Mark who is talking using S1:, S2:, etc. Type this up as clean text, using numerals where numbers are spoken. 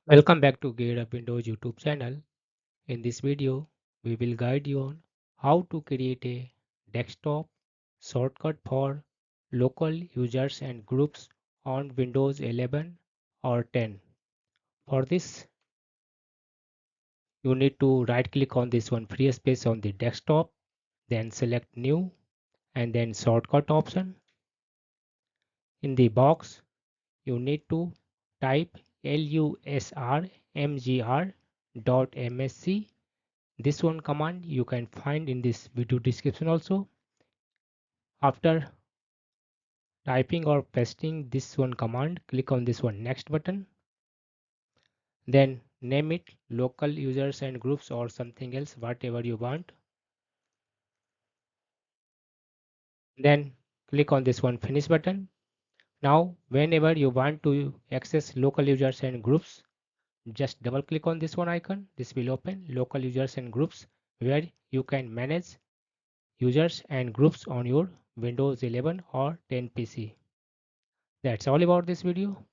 S1: Welcome back to Gear Up Windows YouTube channel. In this video, we will guide you on how to create a desktop shortcut for local users and groups on Windows 11 or 10. For this, you need to right click on this one free space on the desktop, then select new and then shortcut option. In the box, you need to type lusrmgr.msc. This one command you can find in this video description also. After typing or pasting this one command, click on this one next button. Then name it local users and groups or something else, whatever you want. Then click on this one finish button. Now whenever you want to access local users and groups, just double click on this one icon. This will open local users and groups where you can manage users and groups on your Windows 11 or 10 PC. That's all about this video.